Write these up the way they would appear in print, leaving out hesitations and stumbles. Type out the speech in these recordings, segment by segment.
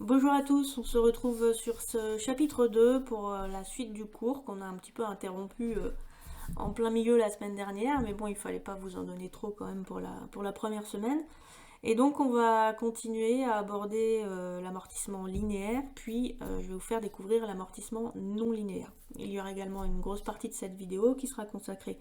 Bonjour à tous, on se retrouve sur ce chapitre 2 pour la suite du cours qu'on a un petit peu interrompu en plein milieu la semaine dernière, mais bon, il fallait pas vous en donner trop quand même pour la première semaine. Et donc on va continuer à aborder l'amortissement linéaire, puis je vais vous faire découvrir l'amortissement non linéaire. Il y aura également une grosse partie de cette vidéo qui sera consacrée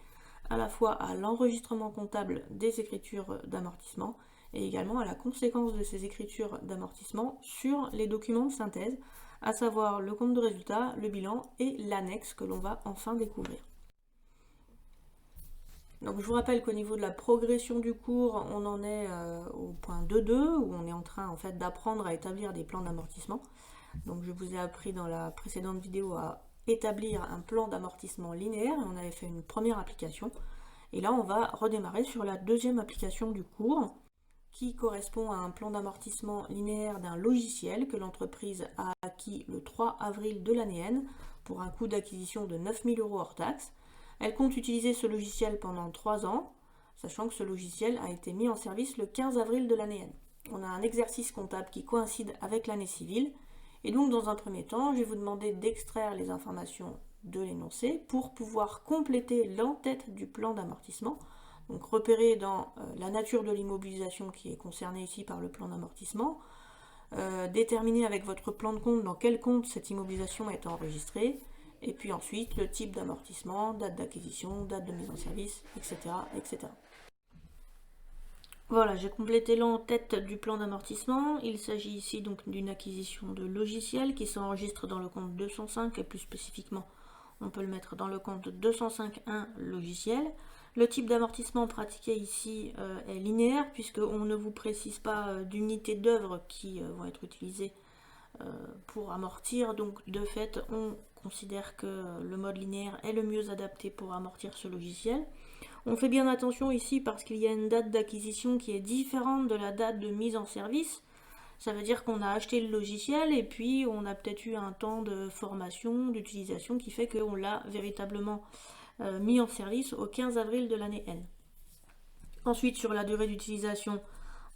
à la fois à l'enregistrement comptable des écritures d'amortissement et également à la conséquence de ces écritures d'amortissement sur les documents de synthèse, à savoir le compte de résultat, le bilan et l'annexe que l'on va enfin découvrir. Donc je vous rappelle qu'au niveau de la progression du cours, on en est au point 2.2 où on est en train en fait d'apprendre à établir des plans d'amortissement. Donc je vous ai appris dans la précédente vidéo à établir un plan d'amortissement linéaire et on avait fait une première application. Et là on va redémarrer sur la deuxième application du cours qui correspond à un plan d'amortissement linéaire d'un logiciel que l'entreprise a acquis le 3 avril de l'année N pour un coût d'acquisition de 9 000 € hors taxe. Elle compte utiliser ce logiciel pendant 3 ans, sachant que ce logiciel a été mis en service le 15 avril de l'année N. On a un exercice comptable qui coïncide avec l'année civile, et donc dans un premier temps, je vais vous demander d'extraire les informations de l'énoncé pour pouvoir compléter l'en-tête du plan d'amortissement. Donc repérer dans la nature de l'immobilisation qui est concernée ici par le plan d'amortissement, déterminer avec votre plan de compte dans quel compte cette immobilisation est enregistrée, et puis ensuite le type d'amortissement, date d'acquisition, date de mise en service, etc. etc. Voilà, j'ai complété l'en-tête du plan d'amortissement. Il s'agit ici donc d'une acquisition de logiciel qui s'enregistre dans le compte 205 et plus spécifiquement on peut le mettre dans le compte 205.1 logiciel. Le type d'amortissement pratiqué ici est linéaire puisqu'on ne vous précise pas d'unités d'œuvre qui vont être utilisées pour amortir. Donc de fait, on considère que le mode linéaire est le mieux adapté pour amortir ce logiciel. On fait bien attention ici parce qu'il y a une date d'acquisition qui est différente de la date de mise en service. Ça veut dire qu'on a acheté le logiciel et puis on a peut-être eu un temps de formation, d'utilisation qui fait qu'on l'a véritablement mis en service au 15 avril de l'année N. Ensuite, sur la durée d'utilisation,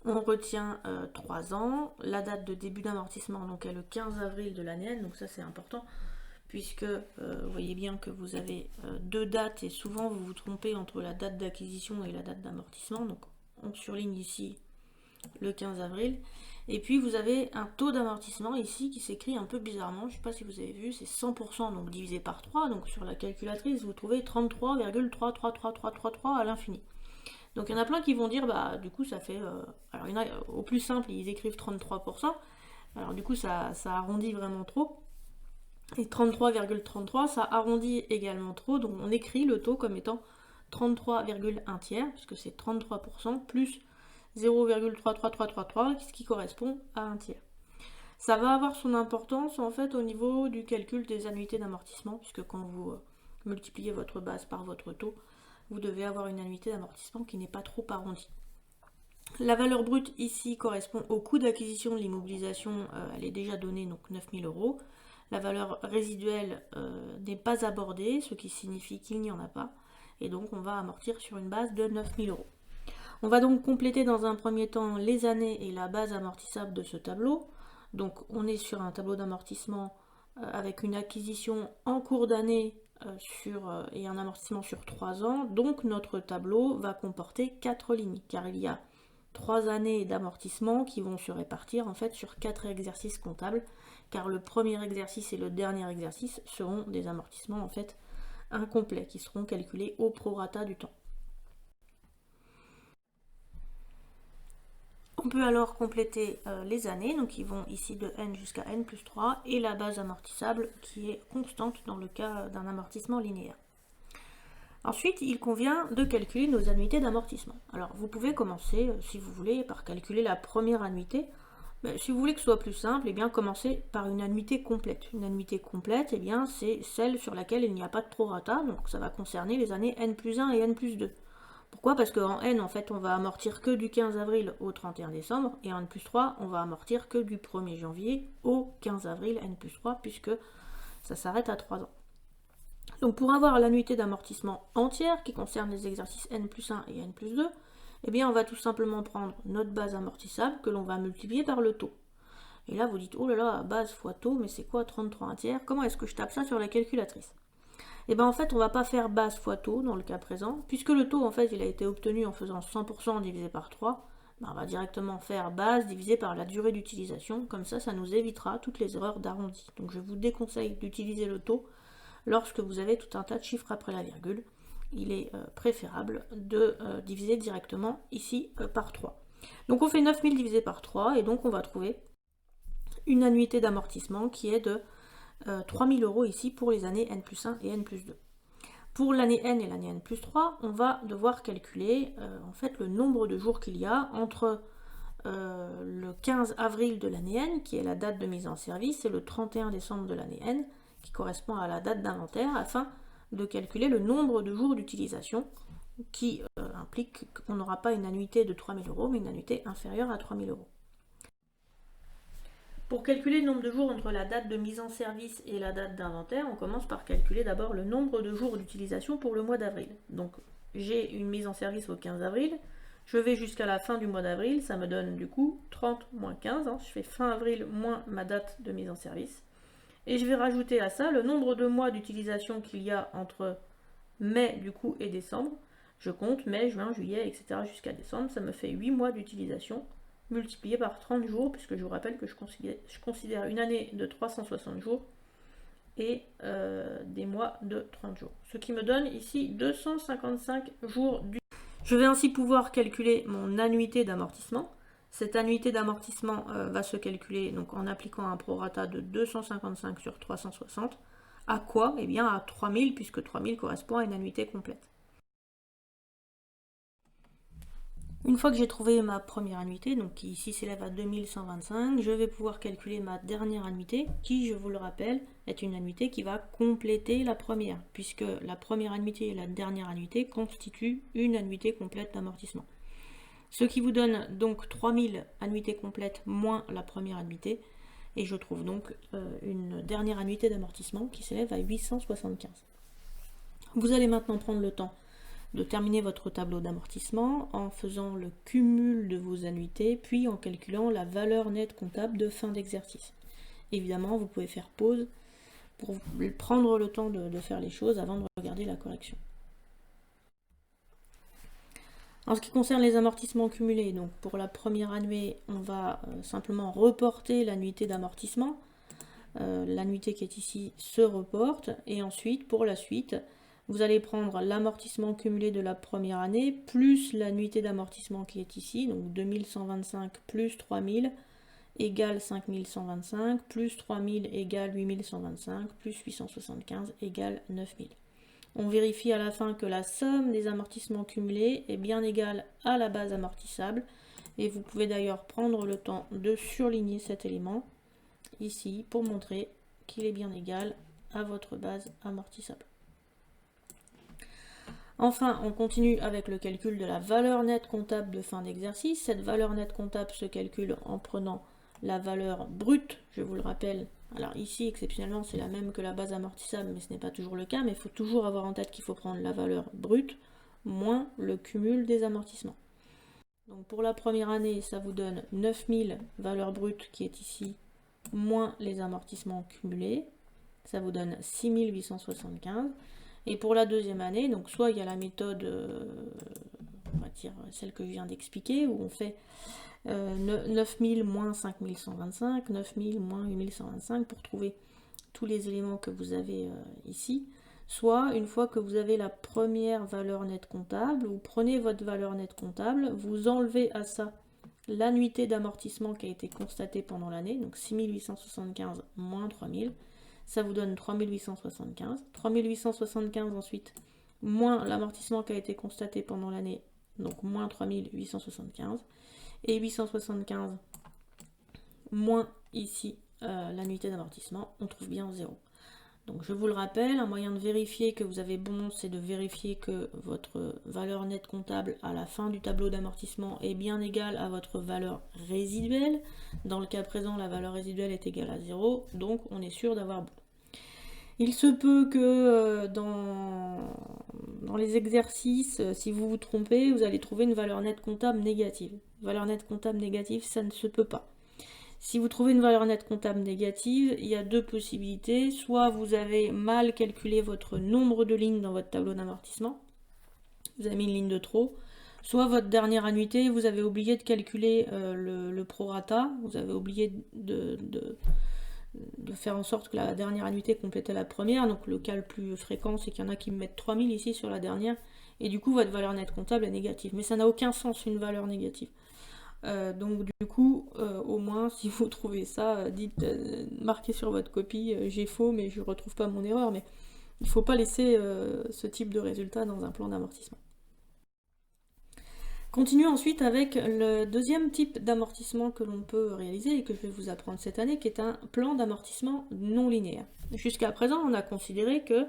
on retient 3 ans. La date de début d'amortissement donc, est le 15 avril de l'année N, donc ça c'est important puisque vous voyez bien que vous avez deux dates et souvent vous vous trompez entre la date d'acquisition et la date d'amortissement. Donc on surligne ici le 15 avril. Et puis vous avez un taux d'amortissement ici qui s'écrit un peu bizarrement, je ne sais pas si vous avez vu, c'est 100% donc divisé par 3, donc sur la calculatrice vous trouvez 33,333333 à l'infini. Donc il y en a plein qui vont dire, bah du coup ça fait, alors il y en a au plus simple ils écrivent 33%, alors du coup ça arrondit vraiment trop, et 33,33 ça arrondit également trop, donc on écrit le taux comme étant 33,1 tiers, puisque c'est 33% plus 0,33333, ce qui correspond à un tiers. Ça va avoir son importance en fait au niveau du calcul des annuités d'amortissement, puisque quand vous multipliez votre base par votre taux, vous devez avoir une annuité d'amortissement qui n'est pas trop arrondie. La valeur brute ici correspond au coût d'acquisition de l'immobilisation, elle est déjà donnée, donc 9 000 €. La valeur résiduelle n'est pas abordée, ce qui signifie qu'il n'y en a pas, et donc on va amortir sur une base de 9 000 €. On va donc compléter dans un premier temps les années et la base amortissable de ce tableau. Donc on est sur un tableau d'amortissement avec une acquisition en cours d'année et un amortissement sur 3 ans. Donc notre tableau va comporter 4 lignes, car il y a 3 années d'amortissement qui vont se répartir en fait sur 4 exercices comptables, car le premier exercice et le dernier exercice seront des amortissements en fait incomplets, qui seront calculés au prorata du temps. On peut alors compléter les années, donc qui vont ici de n jusqu'à n plus 3, et la base amortissable qui est constante dans le cas d'un amortissement linéaire. Ensuite, il convient de calculer nos annuités d'amortissement. Alors, vous pouvez commencer, si vous voulez, par calculer la première annuité. Mais si vous voulez que ce soit plus simple, eh bien, commencez par une annuité complète. Une annuité complète, eh bien, c'est celle sur laquelle il n'y a pas de prorata, donc ça va concerner les années n plus 1 et n plus 2. Pourquoi? Parce qu'en N, en fait, on va amortir que du 15 avril au 31 décembre, et en N plus 3, on va amortir que du 1er janvier au 15 avril N plus 3, puisque ça s'arrête à 3 ans. Donc pour avoir l'annuité d'amortissement entière, qui concerne les exercices N plus 1 et N plus 2, eh bien on va tout simplement prendre notre base amortissable, que l'on va multiplier par le taux. Et là, vous dites, oh là là, base fois taux, mais c'est quoi 33 un tiers? Comment est-ce que je tape ça sur la calculatrice? Et bien en fait, on ne va pas faire base fois taux dans le cas présent, puisque le taux, en fait, il a été obtenu en faisant 100% divisé par 3. Ben, on va directement faire base divisé par la durée d'utilisation. Comme ça nous évitera toutes les erreurs d'arrondi. Donc je vous déconseille d'utiliser le taux lorsque vous avez tout un tas de chiffres après la virgule. Il est préférable de diviser directement ici par 3. Donc on fait 9000 divisé par 3, et donc on va trouver une annuité d'amortissement qui est de 3000 € ici pour les années N+1 et N+2. Pour l'année N et l'année N+3, on va devoir calculer en fait le nombre de jours qu'il y a entre le 15 avril de l'année N, qui est la date de mise en service, et le 31 décembre de l'année N, qui correspond à la date d'inventaire, afin de calculer le nombre de jours d'utilisation, qui implique qu'on n'aura pas une annuité de 3000 €, mais une annuité inférieure à 3000 €. Pour calculer le nombre de jours entre la date de mise en service et la date d'inventaire, on commence par calculer d'abord le nombre de jours d'utilisation pour le mois d'avril. Donc j'ai une mise en service au 15 avril, je vais jusqu'à la fin du mois d'avril, ça me donne du coup 30 moins 15, je fais fin avril moins ma date de mise en service. Et je vais rajouter à ça le nombre de mois d'utilisation qu'il y a entre mai du coup et décembre. Je compte mai, juin, juillet, etc. jusqu'à décembre, ça me fait 8 mois d'utilisation multiplié par 30 jours, puisque je vous rappelle que je considère une année de 360 jours et des mois de 30 jours. Ce qui me donne ici 255 jours. Je vais ainsi pouvoir calculer mon annuité d'amortissement. Cette annuité d'amortissement va se calculer donc en appliquant un prorata de 255 sur 360. À quoi? Eh bien à 3000, puisque 3000 correspond à une annuité complète. Une fois que j'ai trouvé ma première annuité, donc qui ici s'élève à 2125, je vais pouvoir calculer ma dernière annuité, qui, je vous le rappelle, est une annuité qui va compléter la première, puisque la première annuité et la dernière annuité constituent une annuité complète d'amortissement. Ce qui vous donne donc 3000 annuités complètes moins la première annuité, et je trouve donc une dernière annuité d'amortissement qui s'élève à 875. Vous allez maintenant prendre le temps de terminer votre tableau d'amortissement en faisant le cumul de vos annuités, puis en calculant la valeur nette comptable de fin d'exercice. Évidemment, vous pouvez faire pause pour prendre le temps de faire les choses avant de regarder la correction. En ce qui concerne les amortissements cumulés, donc pour la première année, on va simplement reporter l'annuité d'amortissement. L'annuité qui est ici se reporte, et ensuite, pour la suite, vous allez prendre l'amortissement cumulé de la première année, plus l'annuité d'amortissement qui est ici, donc 2125 plus 3000 égale 5125, plus 3000 égale 8125, plus 875 égale 9000. On vérifie à la fin que la somme des amortissements cumulés est bien égale à la base amortissable, et vous pouvez d'ailleurs prendre le temps de surligner cet élément ici pour montrer qu'il est bien égal à votre base amortissable. Enfin, on continue avec le calcul de la valeur nette comptable de fin d'exercice. Cette valeur nette comptable se calcule en prenant la valeur brute, je vous le rappelle. Alors ici, exceptionnellement, c'est la même que la base amortissable, mais ce n'est pas toujours le cas, mais il faut toujours avoir en tête qu'il faut prendre la valeur brute moins le cumul des amortissements. Donc pour la première année, ça vous donne 9000 valeur brute qui est ici, moins les amortissements cumulés. Ça vous donne 6875. Et pour la deuxième année, donc soit il y a la méthode, on va dire celle que je viens d'expliquer, où on fait 9000 moins 5125, 9000 moins 8125 pour trouver tous les éléments que vous avez ici. Soit une fois que vous avez la première valeur nette comptable, vous prenez votre valeur nette comptable, vous enlevez à ça l'annuité d'amortissement qui a été constatée pendant l'année, donc 6875 moins 3000. Ça vous donne 3875. 3875 ensuite, moins l'amortissement qui a été constaté pendant l'année, donc moins 3875. Et 875 moins ici l'annuité d'amortissement, on trouve bien 0. Donc je vous le rappelle, un moyen de vérifier que vous avez bon, c'est de vérifier que votre valeur nette comptable à la fin du tableau d'amortissement est bien égale à votre valeur résiduelle. Dans le cas présent, la valeur résiduelle est égale à 0, donc on est sûr d'avoir bon. Il se peut que dans les exercices, si vous vous trompez, vous allez trouver une valeur nette comptable négative. Valeur nette comptable négative, ça ne se peut pas. Si vous trouvez une valeur nette comptable négative, il y a deux possibilités. Soit vous avez mal calculé votre nombre de lignes dans votre tableau d'amortissement, vous avez mis une ligne de trop, soit votre dernière annuité, vous avez oublié de calculer le prorata, vous avez oublié de faire en sorte que la dernière annuité complétait la première. Donc le cas le plus fréquent, c'est qu'il y en a qui me mettent 3000 ici sur la dernière, et du coup votre valeur nette comptable est négative. Mais ça n'a aucun sens, une valeur négative. Donc du coup, au moins, si vous trouvez ça, marquez sur votre copie, j'ai faux, mais je ne retrouve pas mon erreur. Mais il ne faut pas laisser ce type de résultat dans un plan d'amortissement. Continuons ensuite avec le deuxième type d'amortissement que l'on peut réaliser et que je vais vous apprendre cette année, qui est un plan d'amortissement non linéaire. Jusqu'à présent, on a considéré que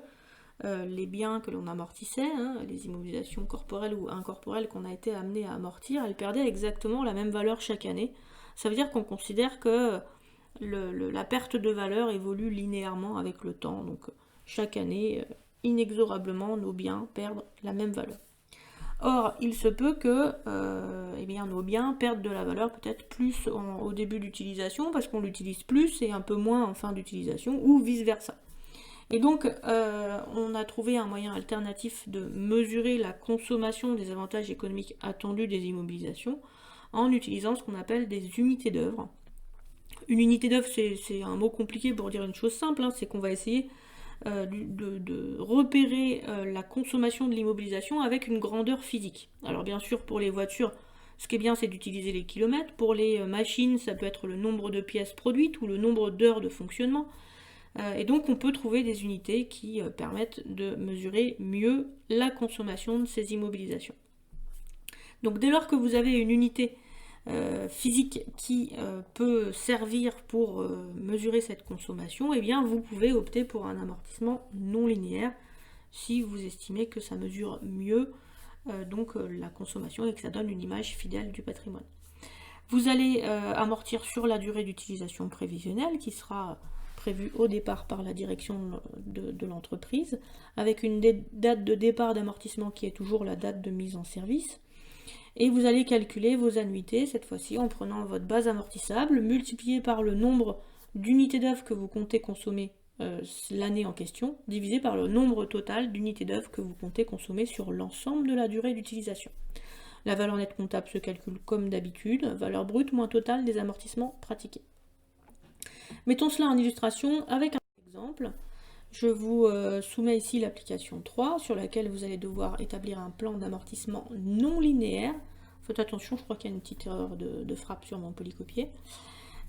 les biens que l'on amortissait, les immobilisations corporelles ou incorporelles qu'on a été amené à amortir, elles perdaient exactement la même valeur chaque année. Ça veut dire qu'on considère que la perte de valeur évolue linéairement avec le temps. Donc chaque année, inexorablement, nos biens perdent la même valeur. Or, il se peut que nos biens perdent de la valeur peut-être plus au début d'utilisation parce qu'on l'utilise plus et un peu moins en fin d'utilisation, ou vice-versa. Et donc, on a trouvé un moyen alternatif de mesurer la consommation des avantages économiques attendus des immobilisations en utilisant ce qu'on appelle des unités d'œuvre. Une unité d'œuvre, c'est un mot compliqué pour dire une chose simple, c'est qu'on va essayer de repérer la consommation de l'immobilisation avec une grandeur physique. Alors bien sûr, pour les voitures, ce qui est bien, c'est d'utiliser les kilomètres. Pour les machines, ça peut être le nombre de pièces produites ou le nombre d'heures de fonctionnement. Et donc on peut trouver des unités qui permettent de mesurer mieux la consommation de ces immobilisations. Donc dès lors que vous avez une unité physique qui peut servir pour mesurer cette consommation, eh bien vous pouvez opter pour un amortissement non linéaire si vous estimez que ça mesure mieux la consommation et que ça donne une image fidèle du patrimoine. Vous allez amortir sur la durée d'utilisation prévisionnelle qui sera prévue au départ par la direction de l'entreprise, avec une date de départ d'amortissement qui est toujours la date de mise en service. Et vous allez calculer vos annuités, cette fois-ci en prenant votre base amortissable, multipliée par le nombre d'unités d'œuvre que vous comptez consommer l'année en question, divisé par le nombre total d'unités d'œuvre que vous comptez consommer sur l'ensemble de la durée d'utilisation. La valeur nette comptable se calcule comme d'habitude, valeur brute moins totale des amortissements pratiqués. Mettons cela en illustration avec un exemple. Je vous soumets ici l'application 3 sur laquelle vous allez devoir établir un plan d'amortissement non linéaire. Faites attention, je crois qu'il y a une petite erreur de frappe sur mon polycopier.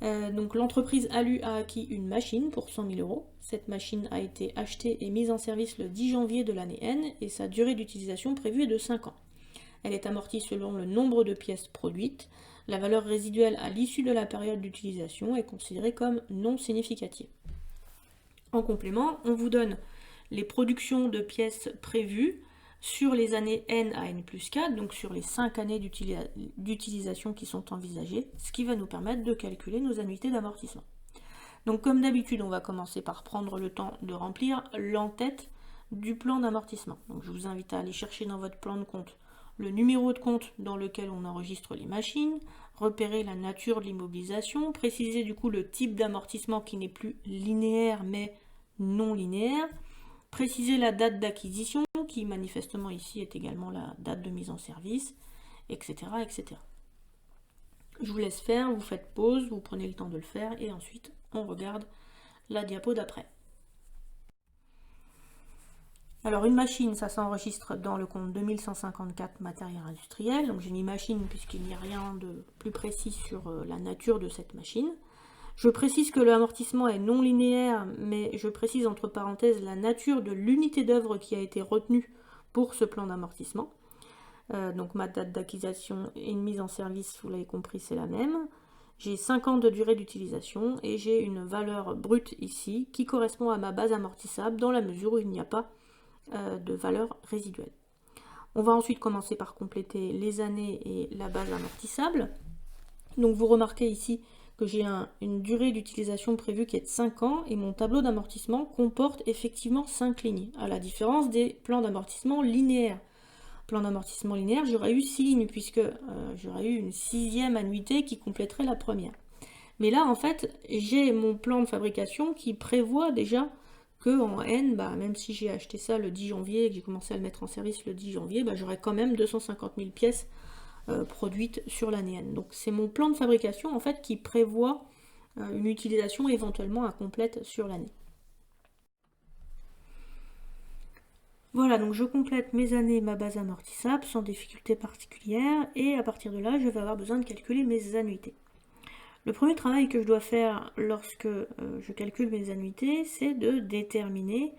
Donc l'entreprise Alu a acquis une machine pour 100 000 euros. Cette machine a été achetée et mise en service le 10 janvier de l'année N et sa durée d'utilisation prévue est de 5 ans. Elle est amortie selon le nombre de pièces produites. La valeur résiduelle à l'issue de la période d'utilisation est considérée comme non significative. En complément, on vous donne les productions de pièces prévues sur les années N à N plus 4, donc sur les 5 années d'utilisation qui sont envisagées, ce qui va nous permettre de calculer nos annuités d'amortissement. Donc comme d'habitude, on va commencer par prendre le temps de remplir l'en-tête du plan d'amortissement. Donc je vous invite à aller chercher dans votre plan de compte le numéro de compte dans lequel on enregistre les machines, repérer la nature de l'immobilisation, préciser du coup le type d'amortissement qui n'est plus linéaire mais non linéaire, préciser la date d'acquisition qui manifestement ici est également la date de mise en service, etc., etc. Je vous laisse faire, vous faites pause, vous prenez le temps de le faire et ensuite on regarde la diapo d'après. Alors une machine, ça s'enregistre dans le compte 2154 matériel industriel. Donc j'ai mis machine puisqu'il n'y a rien de plus précis sur la nature de cette machine. Je précise que l'amortissement est non linéaire, mais je précise entre parenthèses la nature de l'unité d'œuvre qui a été retenue pour ce plan d'amortissement. Donc ma date d'acquisition et une mise en service, vous l'avez compris, c'est la même. J'ai 5 ans de durée d'utilisation et j'ai une valeur brute ici qui correspond à ma base amortissable dans la mesure où il n'y a pas de valeur résiduelle. On va ensuite commencer par compléter les années et la base amortissable. Donc vous remarquez ici que j'ai une durée d'utilisation prévue qui est de 5 ans et mon tableau d'amortissement comporte effectivement 5 lignes, à la différence des plans d'amortissement linéaires. Plan d'amortissement linéaire, j'aurais eu 6 lignes puisque j'aurais eu une 6e annuité qui compléterait la première. Mais là, en fait, j'ai mon plan de fabrication qui prévoit déjà que en N, même si j'ai acheté ça le 10 janvier et que j'ai commencé à le mettre en service le 10 janvier, j'aurai quand même 250 000 pièces produites sur l'année N. Donc c'est mon plan de fabrication en fait qui prévoit une utilisation éventuellement incomplète sur l'année. Voilà, donc je complète mes années, ma base amortissable sans difficulté particulière, et à partir de là, je vais avoir besoin de calculer mes annuités. Le premier travail que je dois faire lorsque je calcule mes annuités, c'est de déterminer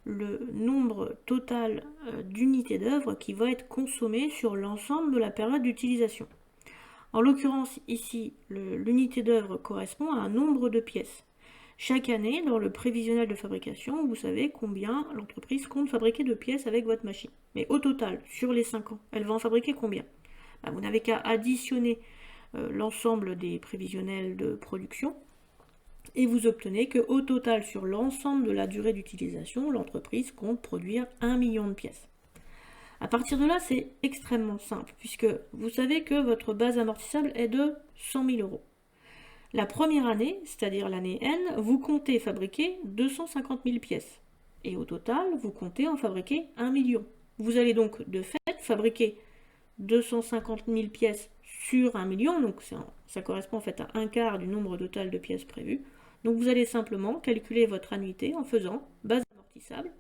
le nombre total d'unités d'œuvre qui va être consommé sur l'ensemble de la période d'utilisation. En l'occurrence, ici, l'unité d'œuvre correspond à un nombre de pièces. Chaque année, dans le prévisionnel de fabrication, vous savez combien l'entreprise compte fabriquer de pièces avec votre machine. Mais au total, sur les 5 ans, elle va en fabriquer combien? Vous n'avez qu'à additionner l'ensemble des prévisionnels de production et vous obtenez qu'au total, sur l'ensemble de la durée d'utilisation, l'entreprise compte produire 1 million de pièces. À partir de là, c'est extrêmement simple, puisque vous savez que votre base amortissable est de 100 000 euros. La première année, c'est-à-dire l'année N, vous comptez fabriquer 250 000 pièces. Et au total, vous comptez en fabriquer 1 million. Vous allez donc de fait fabriquer 250 000 pièces sur 1 million, donc ça correspond en fait à un quart du nombre total de pièces prévues. Donc vous allez simplement calculer votre annuité en faisant base amortissable,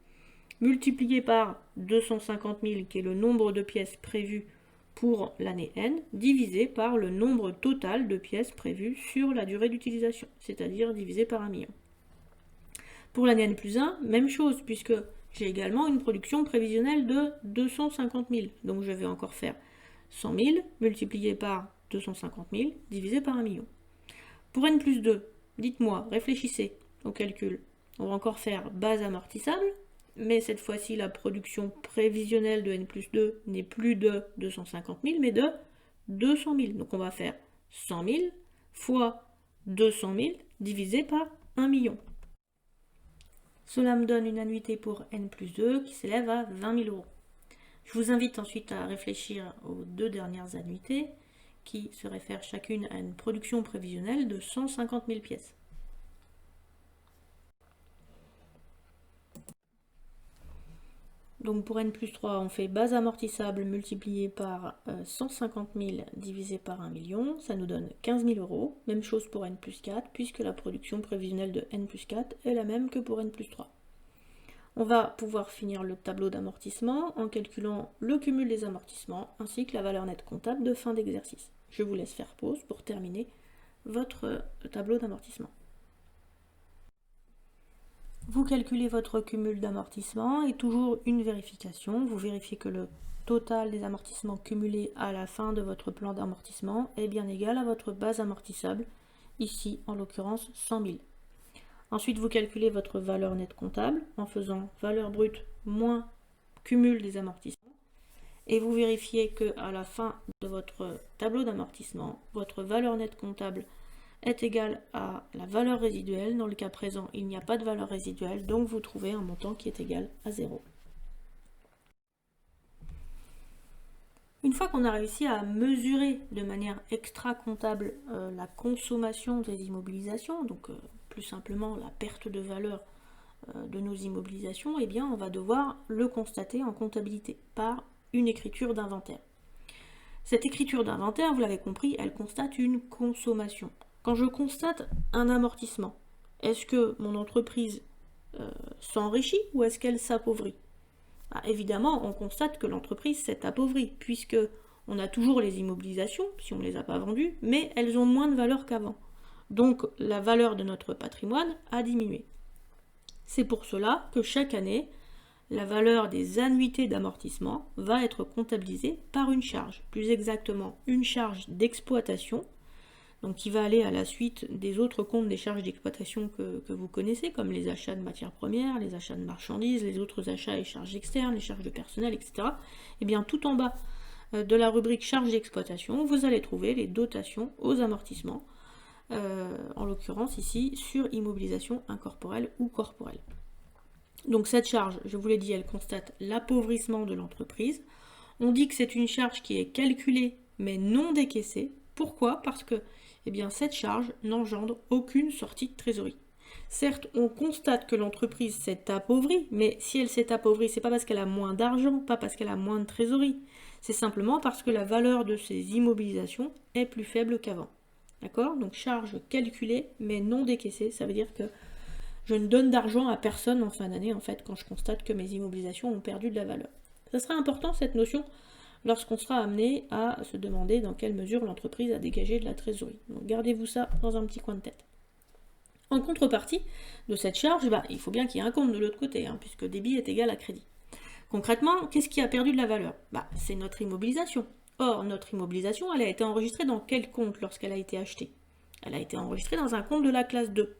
multiplié par 250 000, qui est le nombre de pièces prévues pour l'année N, divisé par le nombre total de pièces prévues sur la durée d'utilisation, c'est-à-dire divisé par 1 million. Pour l'année N plus 1, même chose, puisque j'ai également une production prévisionnelle de 250 000. Donc je vais encore faire 100 000 multiplié par 250 000 divisé par 1 million. Pour N plus 2, dites-moi, réfléchissez au calcul. On va encore faire base amortissable, mais cette fois-ci la production prévisionnelle de N plus 2 n'est plus de 250 000, mais de 200 000. Donc on va faire 100 000 fois 200 000 divisé par 1 million. Cela me donne une annuité pour N plus 2 qui s'élève à 20 000 euros. Je vous invite ensuite à réfléchir aux deux dernières annuités qui se réfèrent chacune à une production prévisionnelle de 150 000 pièces. Donc pour N plus 3, on fait base amortissable multipliée par 150 000 divisé par 1 million, ça nous donne 15 000 euros. Même chose pour N plus 4, puisque la production prévisionnelle de N plus 4 est la même que pour N plus 3. On va pouvoir finir le tableau d'amortissement en calculant le cumul des amortissements ainsi que la valeur nette comptable de fin d'exercice. Je vous laisse faire pause pour terminer votre tableau d'amortissement. Vous calculez votre cumul d'amortissement et toujours une vérification. Vous vérifiez que le total des amortissements cumulés à la fin de votre plan d'amortissement est bien égal à votre base amortissable, ici en l'occurrence 100 000. Ensuite, vous calculez votre valeur nette comptable en faisant valeur brute moins cumul des amortissements. Et vous vérifiez qu'à la fin de votre tableau d'amortissement, votre valeur nette comptable est égale à la valeur résiduelle. Dans le cas présent, il n'y a pas de valeur résiduelle, donc vous trouvez un montant qui est égal à 0. Une fois qu'on a réussi à mesurer de manière extra-comptable la consommation des immobilisations, donc plus simplement la perte de valeur de nos immobilisations, eh bien on va devoir le constater en comptabilité par une écriture d'inventaire. Cette écriture d'inventaire, vous l'avez compris, elle constate une consommation. Quand je constate un amortissement, est-ce que mon entreprise s'enrichit ou est-ce qu'elle s'appauvrit? Évidemment, on constate que l'entreprise s'est appauvrie, puisque on a toujours les immobilisations, si on ne les a pas vendues, mais elles ont moins de valeur qu'avant. Donc la valeur de notre patrimoine a diminué. C'est pour cela que chaque année, la valeur des annuités d'amortissement va être comptabilisée par une charge, plus exactement une charge d'exploitation, donc qui va aller à la suite des autres comptes des charges d'exploitation que vous connaissez, comme les achats de matières premières, les achats de marchandises, les autres achats et charges externes, les charges de personnel, etc. Et bien tout en bas de la rubrique charges d'exploitation, vous allez trouver les dotations aux amortissements, en l'occurrence ici sur immobilisation incorporelle ou corporelle. Donc cette charge, je vous l'ai dit, elle constate l'appauvrissement de l'entreprise. On dit que c'est une charge qui est calculée mais non décaissée. Pourquoi? Parce que eh bien cette charge n'engendre aucune sortie de trésorerie. Certes, on constate que l'entreprise s'est appauvrie, mais si elle s'est appauvrie, c'est pas parce qu'elle a moins d'argent, pas parce qu'elle a moins de trésorerie. C'est simplement parce que la valeur de ces immobilisations est plus faible qu'avant. D'accord? Donc charge calculée, mais non décaissée. Ça veut dire que je ne donne d'argent à personne en fin d'année, en fait, quand je constate que mes immobilisations ont perdu de la valeur. Ça sera important, cette notion, lorsqu'on sera amené à se demander dans quelle mesure l'entreprise a dégagé de la trésorerie. Donc gardez-vous ça dans un petit coin de tête. En contrepartie de cette charge, il faut bien qu'il y ait un compte de l'autre côté, puisque débit est égal à crédit. Concrètement, qu'est-ce qui a perdu de la valeur? C'est notre immobilisation. Or, notre immobilisation, elle a été enregistrée dans quel compte lorsqu'elle a été achetée? Elle a été enregistrée dans un compte de la classe 2.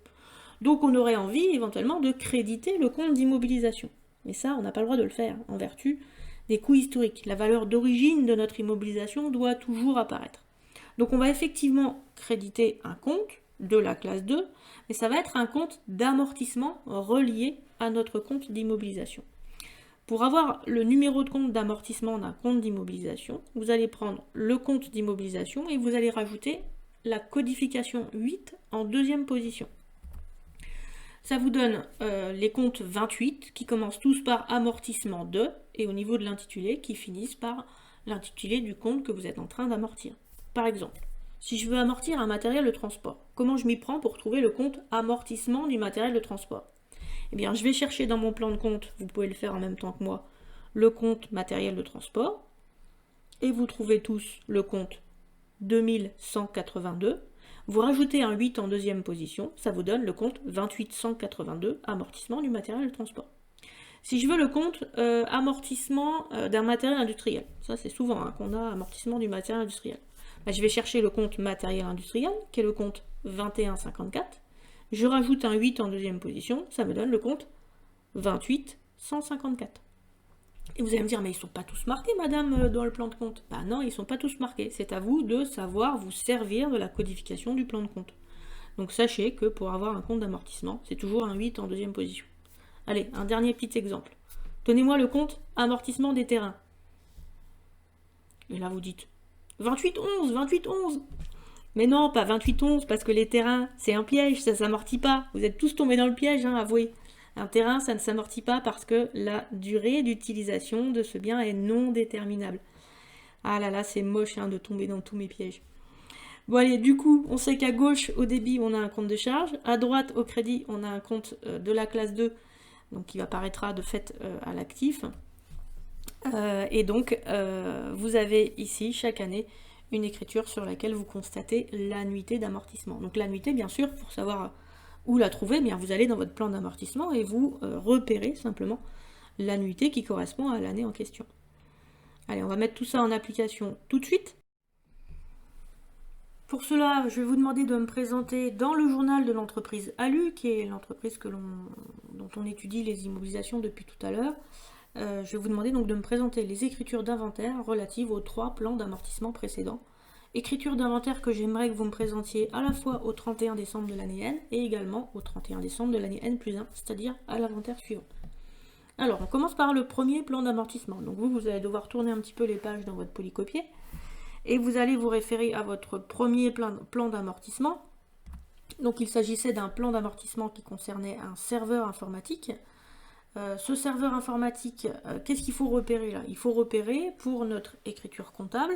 Donc on aurait envie éventuellement de créditer le compte d'immobilisation. Mais ça, on n'a pas le droit de le faire, en vertu des coûts historiques. La valeur d'origine de notre immobilisation doit toujours apparaître. Donc on va effectivement créditer un compte de la classe 2, mais ça va être un compte d'amortissement relié à notre compte d'immobilisation. Pour avoir le numéro de compte d'amortissement d'un compte d'immobilisation, vous allez prendre le compte d'immobilisation et vous allez rajouter la codification 8 en deuxième position. Ça vous donne les comptes 28 qui commencent tous par amortissement de et au niveau de l'intitulé qui finissent par l'intitulé du compte que vous êtes en train d'amortir. Par exemple, si je veux amortir un matériel de transport, comment je m'y prends pour trouver le compte amortissement du matériel de transport? Eh bien, je vais chercher dans mon plan de compte, vous pouvez le faire en même temps que moi, le compte matériel de transport, et vous trouvez tous le compte 2182. Vous rajoutez un 8 en deuxième position, ça vous donne le compte 2882, amortissement du matériel de transport. Si je veux le compte amortissement d'un matériel industriel, ça c'est souvent qu'on a amortissement du matériel industriel, je vais chercher le compte matériel industriel, qui est le compte 2154. Je rajoute un 8 en deuxième position, ça me donne le compte 28154. Et vous allez me dire, mais ils ne sont pas tous marqués, madame, dans le plan de compte. Non, ils ne sont pas tous marqués. C'est à vous de savoir vous servir de la codification du plan de compte. Donc sachez que pour avoir un compte d'amortissement, c'est toujours un 8 en deuxième position. Allez, un dernier petit exemple. Donnez-moi le compte amortissement des terrains. Et là, vous dites 2811, 2811. Mais non, pas 2811, parce que les terrains, c'est un piège, ça ne s'amortit pas. Vous êtes tous tombés dans le piège, avouez. Un terrain, ça ne s'amortit pas parce que la durée d'utilisation de ce bien est non déterminable. Ah là là, c'est moche de tomber dans tous mes pièges. Bon allez, du coup, on sait qu'à gauche, au débit, on a un compte de charge. À droite, au crédit, on a un compte de la classe 2, donc qui apparaîtra de fait à l'actif. Et donc, vous avez ici, chaque année, une écriture sur laquelle vous constatez l'annuité d'amortissement. Donc l'annuité, bien sûr, pour savoir où la trouver, vous allez dans votre plan d'amortissement et vous repérez simplement l'annuité qui correspond à l'année en question. Allez, on va mettre tout ça en application tout de suite. Pour cela, je vais vous demander de me présenter dans le journal de l'entreprise ALU, qui est l'entreprise dont on étudie les immobilisations depuis tout à l'heure. Je vais vous demander donc de me présenter les écritures d'inventaire relatives aux 3 plans d'amortissement précédents. Écriture d'inventaire que j'aimerais que vous me présentiez à la fois au 31 décembre de l'année N et également au 31 décembre de l'année N+1, c'est-à-dire à l'inventaire suivant. Alors, on commence par le premier plan d'amortissement. Donc vous allez devoir tourner un petit peu les pages dans votre polycopier et vous allez vous référer à votre premier plan d'amortissement. Donc il s'agissait d'un plan d'amortissement qui concernait un serveur informatique. Ce serveur informatique, qu'est-ce qu'il faut repérer là? Il faut repérer pour notre écriture comptable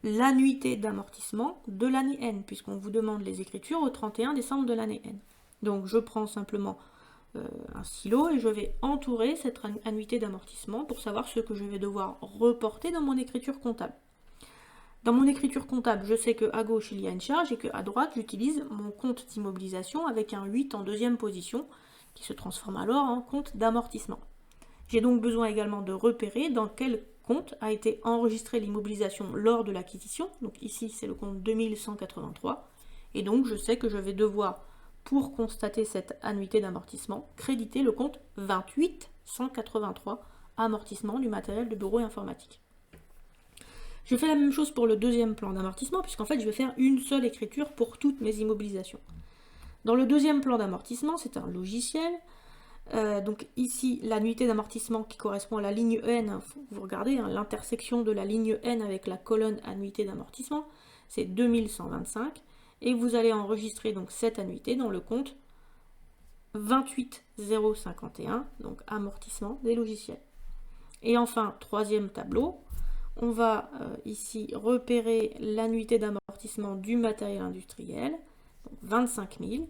l'annuité d'amortissement de l'année N, puisqu'on vous demande les écritures au 31 décembre de l'année N. Donc je prends simplement un stylo et je vais entourer cette annuité d'amortissement pour savoir ce que je vais devoir reporter dans mon écriture comptable. Dans mon écriture comptable, je sais qu'à gauche il y a une charge et qu'à droite j'utilise mon compte d'immobilisation avec un 8 en deuxième position, qui se transforme alors en compte d'amortissement. J'ai donc besoin également de repérer dans quel compte a été enregistrée l'immobilisation lors de l'acquisition. Donc ici, c'est le compte 2183. Et donc, je sais que je vais devoir, pour constater cette annuité d'amortissement, créditer le compte 28183, amortissement du matériel de bureau et informatique. Je fais la même chose pour le deuxième plan d'amortissement, puisqu'en fait, je vais faire une seule écriture pour toutes mes immobilisations. Dans le deuxième plan d'amortissement, c'est un logiciel. Donc ici, l'annuité d'amortissement qui correspond à la ligne N, vous regardez l'intersection de la ligne N avec la colonne annuité d'amortissement, c'est 2125. et vous allez enregistrer donc cette annuité dans le compte 28051, donc amortissement des logiciels. Et enfin, troisième tableau, on va ici repérer l'annuité d'amortissement du matériel industriel, donc 25 000.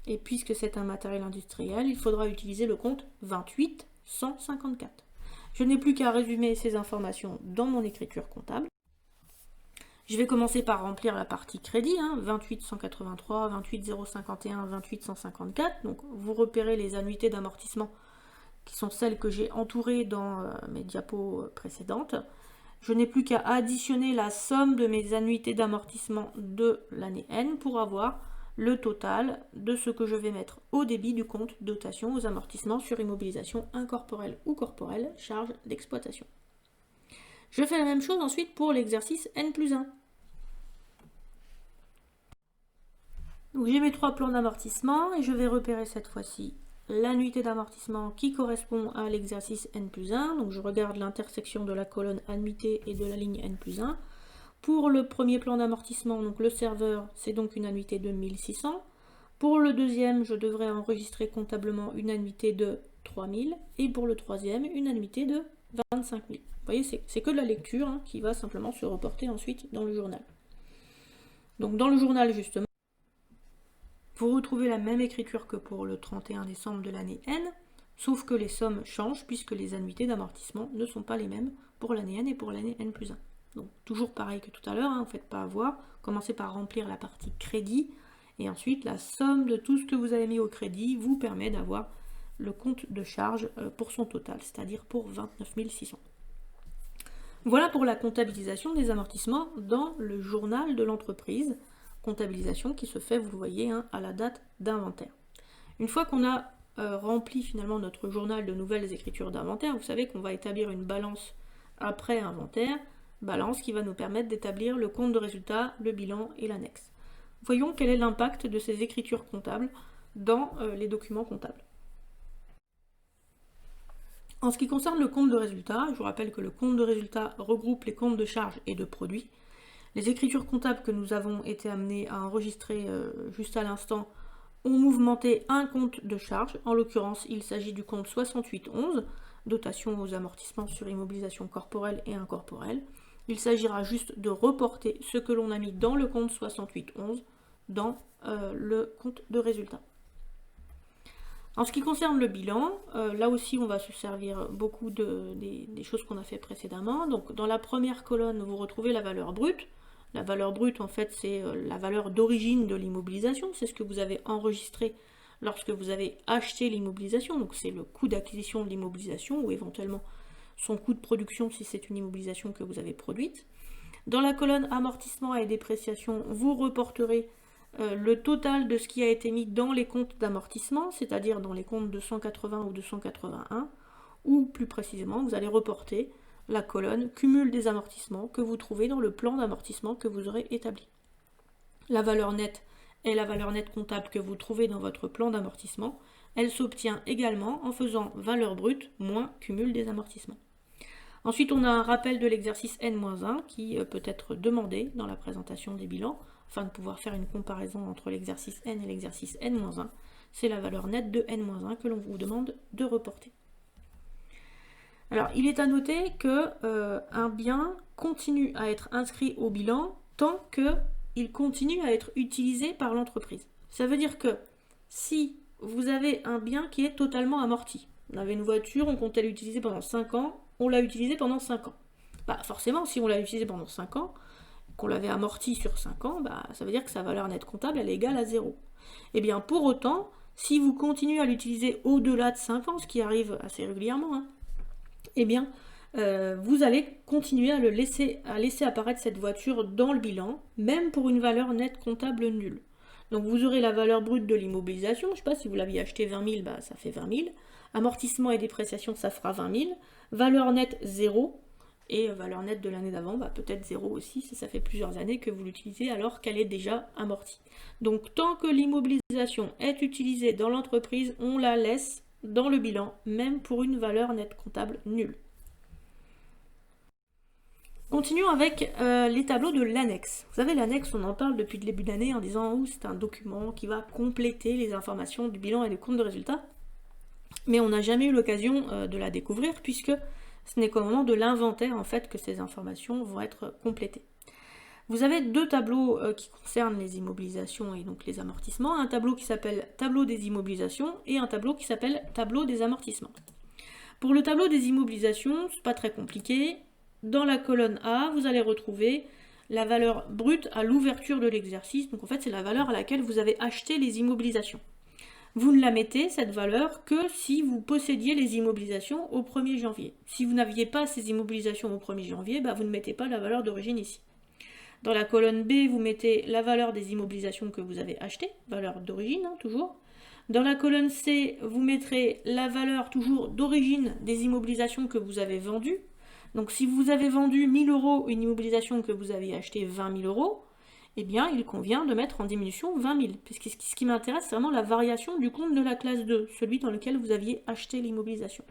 Et puisque c'est un matériel industriel, il faudra utiliser le compte 28154. Je n'ai plus qu'à résumer ces informations dans mon écriture comptable. Je vais commencer par remplir la partie crédit, 28 183, 28 051, 28 154. Donc vous repérez les annuités d'amortissement qui sont celles que j'ai entourées dans mes diapos précédentes. Je n'ai plus qu'à additionner la somme de mes annuités d'amortissement de l'année N pour avoir le total de ce que je vais mettre au débit du compte dotation aux amortissements sur immobilisation incorporelle ou corporelle, charge d'exploitation. Je fais la même chose ensuite pour l'exercice N+1. Donc j'ai mes 3 plans d'amortissement et je vais repérer cette fois-ci l'annuité d'amortissement qui correspond à l'exercice N+1. Donc je regarde l'intersection de la colonne annuité et de la ligne N+1. Pour le premier plan d'amortissement, donc le serveur, c'est donc une annuité de 1600. Pour le deuxième, je devrais enregistrer comptablement une annuité de 3000. Et pour le troisième, une annuité de 25 000. Vous voyez, c'est que de la lecture qui va simplement se reporter ensuite dans le journal. Donc dans le journal, justement, vous retrouvez la même écriture que pour le 31 décembre de l'année N, sauf que les sommes changent puisque les annuités d'amortissement ne sont pas les mêmes pour l'année N et pour l'année N+1. Donc toujours pareil que tout à l'heure, ne faites pas avoir, commencez par remplir la partie crédit, et ensuite la somme de tout ce que vous avez mis au crédit vous permet d'avoir le compte de charge pour son total, c'est-à-dire pour 29 600. Voilà pour la comptabilisation des amortissements dans le journal de l'entreprise, comptabilisation qui se fait, vous le voyez, à la date d'inventaire. Une fois qu'on a rempli finalement notre journal de nouvelles écritures d'inventaire, vous savez qu'on va établir une balance après inventaire, balance qui va nous permettre d'établir le compte de résultat, le bilan et l'annexe. Voyons quel est l'impact de ces écritures comptables dans les documents comptables. En ce qui concerne le compte de résultat, je vous rappelle que le compte de résultat regroupe les comptes de charges et de produits. Les écritures comptables que nous avons été amenés à enregistrer juste à l'instant ont mouvementé un compte de charge. En l'occurrence, il s'agit du compte 6811, dotation aux amortissements sur immobilisation corporelle et incorporelle. Il s'agira juste de reporter ce que l'on a mis dans le compte 6811 dans le compte de résultat. En ce qui concerne le bilan, là aussi on va se servir beaucoup des choses qu'on a fait précédemment. Donc dans la première colonne, vous retrouvez la valeur brute. La valeur brute, en fait, c'est la valeur d'origine de l'immobilisation. C'est ce que vous avez enregistré lorsque vous avez acheté l'immobilisation. Donc c'est le coût d'acquisition de l'immobilisation ou éventuellement son coût de production si c'est une immobilisation que vous avez produite. Dans la colonne amortissement et dépréciation, vous reporterez le total de ce qui a été mis dans les comptes d'amortissement, c'est-à-dire dans les comptes 280 ou 281, ou plus précisément, vous allez reporter la colonne cumul des amortissements que vous trouvez dans le plan d'amortissement que vous aurez établi. La valeur nette est la valeur nette comptable que vous trouvez dans votre plan d'amortissement. Elle s'obtient également en faisant valeur brute moins cumul des amortissements. Ensuite, on a un rappel de l'exercice N-1 qui peut être demandé dans la présentation des bilans afin de pouvoir faire une comparaison entre l'exercice N et l'exercice N-1. C'est la valeur nette de N-1 que l'on vous demande de reporter. Alors, il est à noter qu'un bien continue à être inscrit au bilan tant qu'il continue à être utilisé par l'entreprise. Ça veut dire que si vous avez un bien qui est totalement amorti, on avait une voiture, on comptait l'utiliser pendant 5 ans, on l'a utilisé pendant 5 ans. Forcément, si on l'a utilisé pendant 5 ans, qu'on l'avait amorti sur 5 ans, ça veut dire que sa valeur nette comptable elle est égale à 0. Et bien pour autant, si vous continuez à l'utiliser au-delà de 5 ans, ce qui arrive assez régulièrement, eh bien vous allez continuer à laisser apparaître cette voiture dans le bilan, même pour une valeur nette comptable nulle. Donc vous aurez la valeur brute de l'immobilisation, je ne sais pas si vous l'aviez acheté 20 000, ça fait 20 000. Amortissement et dépréciation, ça fera 20 000. Valeur nette 0. Et valeur nette de l'année d'avant, peut-être 0 aussi, si ça fait plusieurs années que vous l'utilisez alors qu'elle est déjà amortie. Donc tant que l'immobilisation est utilisée dans l'entreprise, on la laisse dans le bilan, même pour une valeur nette comptable nulle. Continuons avec les tableaux de l'annexe. Vous savez, l'annexe, on en parle depuis le début d'année en disant que c'est un document qui va compléter les informations du bilan et des comptes de résultats. Mais on n'a jamais eu l'occasion de la découvrir puisque ce n'est qu'au moment de l'inventaire en fait que ces informations vont être complétées. Vous avez deux tableaux qui concernent les immobilisations et donc les amortissements. Un tableau qui s'appelle tableau des immobilisations et un tableau qui s'appelle tableau des amortissements. Pour le tableau des immobilisations, c'est pas très compliqué. Dans la colonne A, vous allez retrouver la valeur brute à l'ouverture de l'exercice. Donc en fait, c'est la valeur à laquelle vous avez acheté les immobilisations. Vous ne la mettez, cette valeur, que si vous possédiez les immobilisations au 1er janvier. Si vous n'aviez pas ces immobilisations au 1er janvier, vous ne mettez pas la valeur d'origine ici. Dans la colonne B, vous mettez la valeur des immobilisations que vous avez achetées, valeur d'origine, toujours. Dans la colonne C, vous mettrez la valeur toujours d'origine des immobilisations que vous avez vendues. Donc si vous avez vendu 1000 € une immobilisation que vous avez acheté 20 000 €, eh bien il convient de mettre en diminution 20 000. Parce que ce qui m'intéresse, c'est vraiment la variation du compte de la classe 2, celui dans lequel vous aviez acheté l'immobilisation.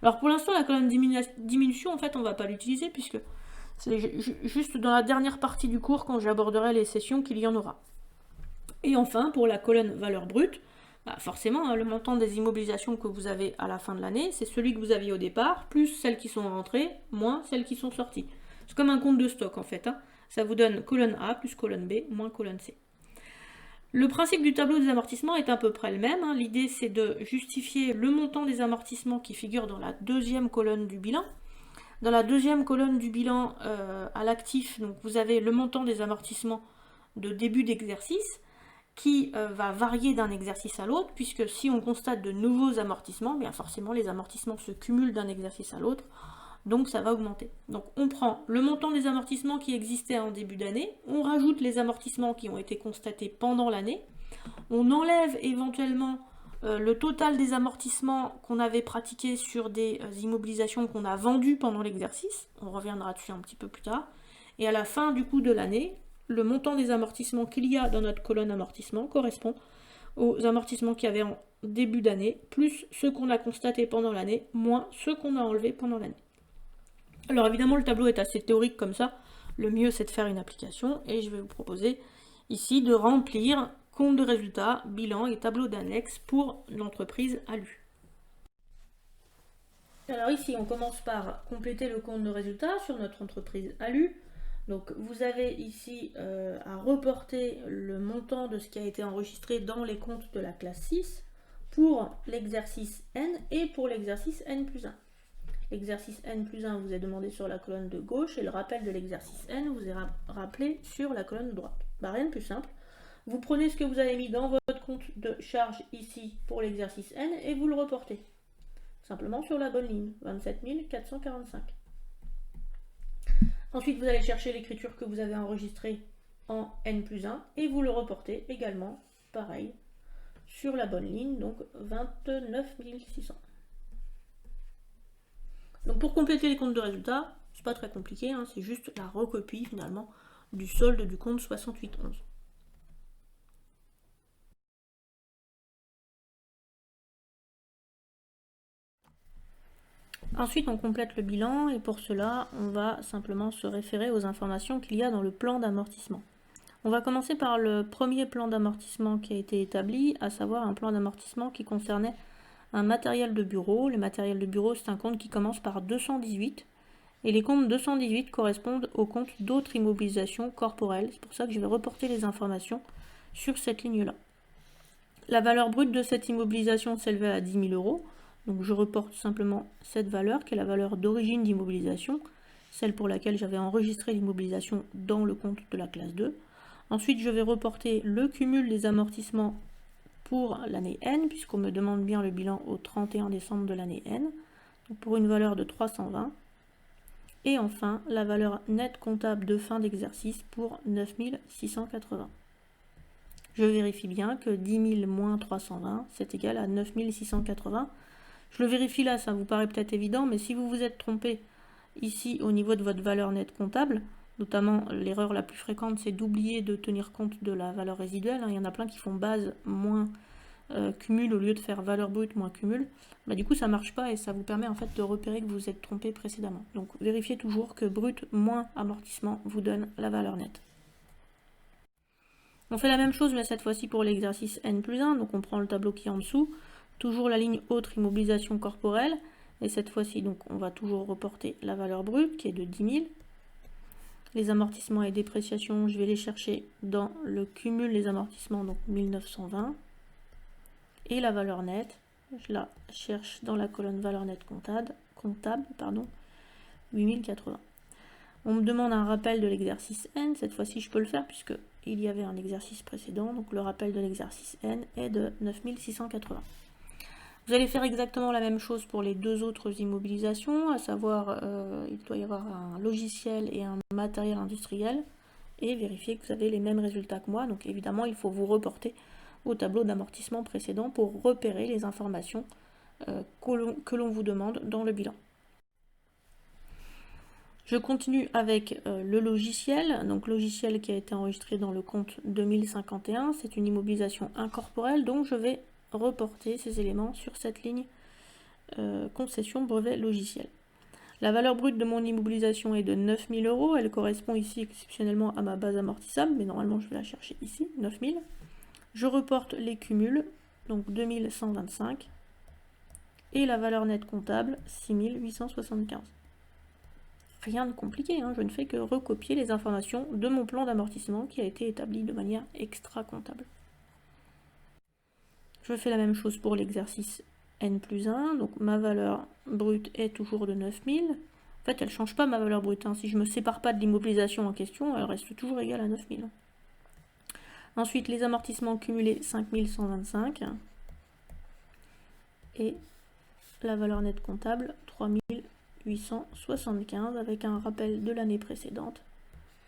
Alors pour l'instant, la colonne diminution, en fait, on ne va pas l'utiliser puisque c'est juste dans la dernière partie du cours, quand j'aborderai les sessions, qu'il y en aura. Et enfin, pour la colonne valeur brute, forcément, le montant des immobilisations que vous avez à la fin de l'année, c'est celui que vous aviez au départ, plus celles qui sont rentrées, moins celles qui sont sorties. C'est comme un compte de stock en fait. Ça vous donne colonne A plus colonne B moins colonne C. Le principe du tableau des amortissements est à peu près le même. L'idée, c'est de justifier le montant des amortissements qui figure dans la deuxième colonne du bilan. Dans la deuxième colonne du bilan à l'actif, donc vous avez le montant des amortissements de début d'exercice, qui va varier d'un exercice à l'autre, puisque si on constate de nouveaux amortissements, bien forcément les amortissements se cumulent d'un exercice à l'autre, donc ça va augmenter. Donc on prend le montant des amortissements qui existaient en début d'année, on rajoute les amortissements qui ont été constatés pendant l'année, on enlève éventuellement le total des amortissements qu'on avait pratiqués sur des immobilisations qu'on a vendues pendant l'exercice, on reviendra dessus un petit peu plus tard, et à la fin du coup de l'année, le montant des amortissements qu'il y a dans notre colonne amortissement correspond aux amortissements qu'il y avait en début d'année, plus ceux qu'on a constatés pendant l'année, moins ceux qu'on a enlevés pendant l'année. Alors évidemment, le tableau est assez théorique comme ça, le mieux c'est de faire une application, et je vais vous proposer ici de remplir compte de résultats, bilan et tableau d'annexe pour l'entreprise ALU. Alors ici, on commence par compléter le compte de résultats sur notre entreprise ALU. Donc vous avez ici à reporter le montant de ce qui a été enregistré dans les comptes de la classe 6 pour l'exercice N et pour l'exercice N plus 1. L'exercice N plus 1 vous est demandé sur la colonne de gauche et le rappel de l'exercice N vous est rappelé sur la colonne de droite. Rien de plus simple. Vous prenez ce que vous avez mis dans votre compte de charge ici pour l'exercice N et vous le reportez. Simplement sur la bonne ligne, 27 445. Ensuite, vous allez chercher l'écriture que vous avez enregistrée en N plus 1 et vous le reportez également, pareil, sur la bonne ligne, donc 29 600. Donc pour compléter les comptes de résultats, c'est pas très compliqué, c'est juste la recopie finalement du solde du compte 6811. Ensuite, on complète le bilan et pour cela, on va simplement se référer aux informations qu'il y a dans le plan d'amortissement. On va commencer par le premier plan d'amortissement qui a été établi, à savoir un plan d'amortissement qui concernait un matériel de bureau. Le matériel de bureau, c'est un compte qui commence par 218 et les comptes 218 correspondent aux comptes d'autres immobilisations corporelles. C'est pour ça que je vais reporter les informations sur cette ligne-là. La valeur brute de cette immobilisation s'élevait à 10 000 €. Donc je reporte simplement cette valeur qui est la valeur d'origine d'immobilisation, celle pour laquelle j'avais enregistré l'immobilisation dans le compte de la classe 2. Ensuite, je vais reporter le cumul des amortissements pour l'année N, puisqu'on me demande bien le bilan au 31 décembre de l'année N, donc pour une valeur de 320. Et enfin, la valeur nette comptable de fin d'exercice pour 9 680. Je vérifie bien que 10 000 moins 320, c'est égal à 9 680. Je le vérifie là, ça vous paraît peut-être évident, mais si vous vous êtes trompé ici au niveau de votre valeur nette comptable, notamment l'erreur la plus fréquente, c'est d'oublier de tenir compte de la valeur résiduelle. Il y en a plein qui font base moins cumul au lieu de faire valeur brute moins cumul, bah, du coup ça marche pas et ça vous permet en fait de repérer que vous vous êtes trompé précédemment. Donc vérifiez toujours que brut moins amortissement vous donne la valeur nette. On fait la même chose mais cette fois-ci pour l'exercice N+1, donc on prend le tableau qui est en dessous, toujours la ligne autre immobilisation corporelle, et cette fois-ci donc on va toujours reporter la valeur brute qui est de 10 000. Les amortissements et dépréciations, je vais les chercher dans le cumul les amortissements, donc 1920. Et la valeur nette, je la cherche dans la colonne valeur nette comptable 8080. On me demande un rappel de l'exercice N, cette fois-ci je peux le faire puisque il y avait un exercice précédent, donc le rappel de l'exercice N est de 9680. Vous allez faire exactement la même chose pour les deux autres immobilisations, à savoir il doit y avoir un logiciel et un matériel industriel, et vérifier que vous avez les mêmes résultats que moi. Donc évidemment, il faut vous reporter au tableau d'amortissement précédent pour repérer les informations que l'on vous demande dans le bilan. Je continue avec le logiciel, donc logiciel qui a été enregistré dans le compte 2051, c'est une immobilisation incorporelle, donc je vais reporter ces éléments sur cette ligne concession brevet logiciel. La valeur brute de mon immobilisation est de 9 000 €, elle correspond ici exceptionnellement à ma base amortissable, mais normalement je vais la chercher ici, 9 000. Je reporte les cumuls, donc 2125, et la valeur nette comptable, 6 875. Rien de compliqué, hein, je ne fais que recopier les informations de mon plan d'amortissement qui a été établi de manière extra-comptable. Je fais la même chose pour l'exercice N+1, donc ma valeur brute est toujours de 9 000. En fait, elle ne change pas ma valeur brute, hein. Si je ne me sépare pas de l'immobilisation en question, elle reste toujours égale à 9 000. Ensuite, les amortissements cumulés, 5 125. Et la valeur nette comptable, 3 875, avec un rappel de l'année précédente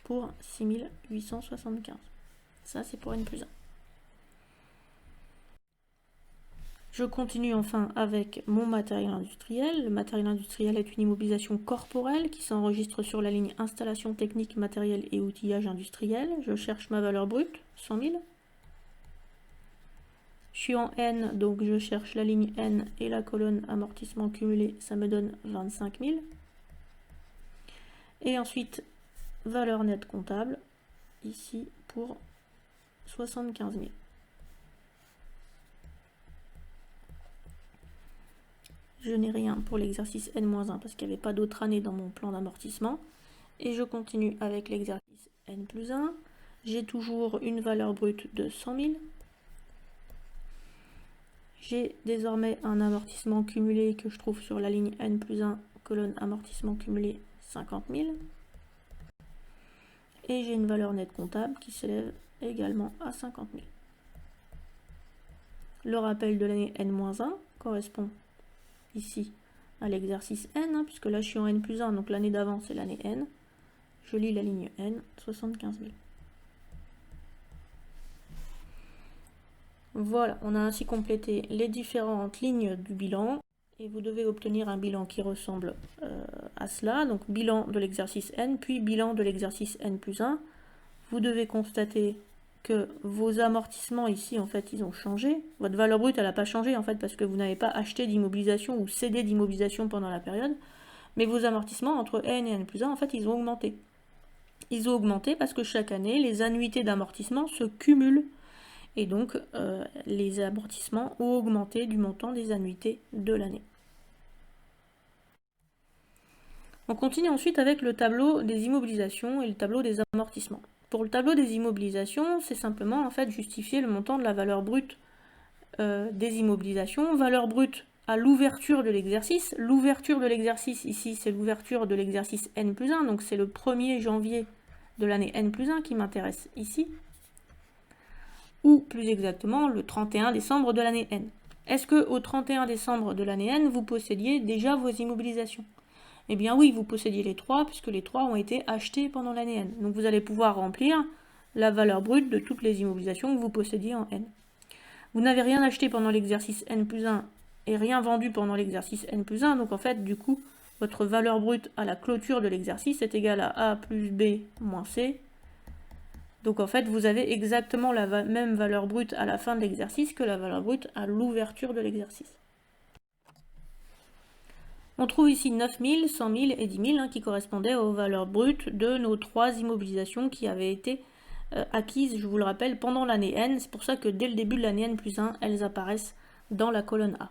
pour 6 875. Ça, c'est pour N+1. Je continue enfin avec mon matériel industriel. Le matériel industriel est une immobilisation corporelle qui s'enregistre sur la ligne installation technique, matériel et outillage industriel. Je cherche ma valeur brute, 100 000. Je suis en N, donc je cherche la ligne N et la colonne amortissement cumulé, ça me donne 25 000. Et ensuite, valeur nette comptable, ici pour 75 000. Je n'ai rien pour l'exercice N-1 parce qu'il n'y avait pas d'autre année dans mon plan d'amortissement. Et je continue avec l'exercice N+1. J'ai toujours une valeur brute de 100 000. J'ai désormais un amortissement cumulé que je trouve sur la ligne N+1, colonne amortissement cumulé 50 000. Et j'ai une valeur nette comptable qui s'élève également à 50 000. Le rappel de l'année N-1 correspond ici à l'exercice N, hein, puisque là je suis en N+1, donc l'année d'avant c'est l'année N. Je lis la ligne N, 75 000. Voilà, on a ainsi complété les différentes lignes du bilan, et vous devez obtenir un bilan qui ressemble à cela, donc bilan de l'exercice N, puis bilan de l'exercice N+1. Vous devez constater que vos amortissements ici, en fait, ils ont changé. Votre valeur brute, elle n'a pas changé, en fait, parce que vous n'avez pas acheté d'immobilisation ou cédé d'immobilisation pendant la période. Mais vos amortissements entre N et N+1, en fait, ils ont augmenté. Ils ont augmenté parce que chaque année, les annuités d'amortissement se cumulent. Et donc, les amortissements ont augmenté du montant des annuités de l'année. On continue ensuite avec le tableau des immobilisations et le tableau des amortissements. Pour le tableau des immobilisations, c'est simplement en fait justifier le montant de la valeur brute des immobilisations. Valeur brute à l'ouverture de l'exercice. L'ouverture de l'exercice ici, c'est l'ouverture de l'exercice N+1, donc c'est le 1er janvier de l'année N+1 qui m'intéresse ici. Ou plus exactement le 31 décembre de l'année N. Est-ce qu'au 31 décembre de l'année N, vous possédiez déjà vos immobilisations? Eh bien oui, vous possédiez les 3, puisque les 3 ont été achetés pendant l'année N. Donc vous allez pouvoir remplir la valeur brute de toutes les immobilisations que vous possédiez en N. Vous n'avez rien acheté pendant l'exercice N+1 et rien vendu pendant l'exercice N+1, donc en fait, du coup, votre valeur brute à la clôture de l'exercice est égale à A plus B moins C, Donc en fait, vous avez exactement la même valeur brute à la fin de l'exercice que la valeur brute à l'ouverture de l'exercice. On trouve ici 9 000, 100 000 et 10 000 qui correspondaient aux valeurs brutes de nos 3 immobilisations qui avaient été acquises, je vous le rappelle, pendant l'année N. C'est pour ça que dès le début de l'année N+1, elles apparaissent dans la colonne A.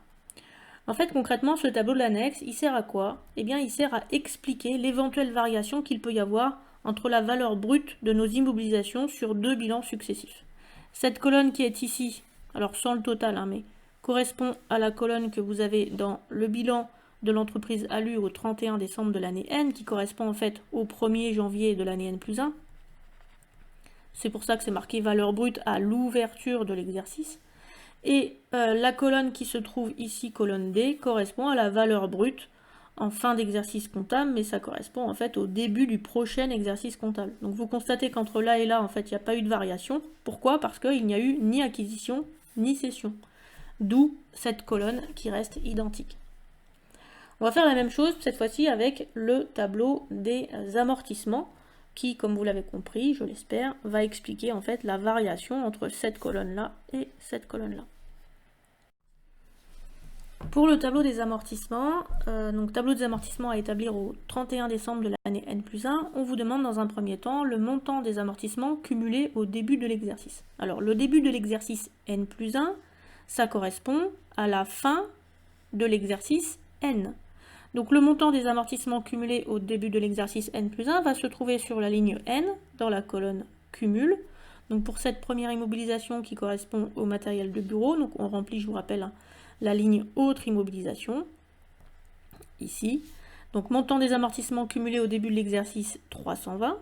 En fait, concrètement, ce tableau de l'annexe, il sert à quoi? Eh bien, il sert à expliquer l'éventuelle variation qu'il peut y avoir entre la valeur brute de nos immobilisations sur 2 bilans successifs. Cette colonne qui est ici, alors sans le total, mais correspond à la colonne que vous avez dans le bilan de l'entreprise ALU au 31 décembre de l'année N, qui correspond en fait au 1er janvier de l'année N+1. C'est pour ça que c'est marqué valeur brute à l'ouverture de l'exercice. Et la colonne qui se trouve ici, colonne D, correspond à la valeur brute en fin d'exercice comptable, mais ça correspond en fait au début du prochain exercice comptable. Donc vous constatez qu'entre là et là, en fait, il n'y a pas eu de variation. Pourquoi? Parce qu'il n'y a eu ni acquisition, ni cession. D'où cette colonne qui reste identique. On va faire la même chose, cette fois-ci, avec le tableau des amortissements, qui, comme vous l'avez compris, je l'espère, va expliquer en fait la variation entre cette colonne-là et cette colonne-là. Pour le tableau des amortissements, donc tableau des amortissements à établir au 31 décembre de l'année N+1, on vous demande dans un premier temps le montant des amortissements cumulés au début de l'exercice. Alors le début de l'exercice N+1, ça correspond à la fin de l'exercice N. Donc le montant des amortissements cumulés au début de l'exercice N+1 va se trouver sur la ligne N, dans la colonne cumul. Donc pour cette première immobilisation qui correspond au matériel de bureau, donc on remplit, je vous rappelle, la ligne autre immobilisation, ici. Donc montant des amortissements cumulés au début de l'exercice 320.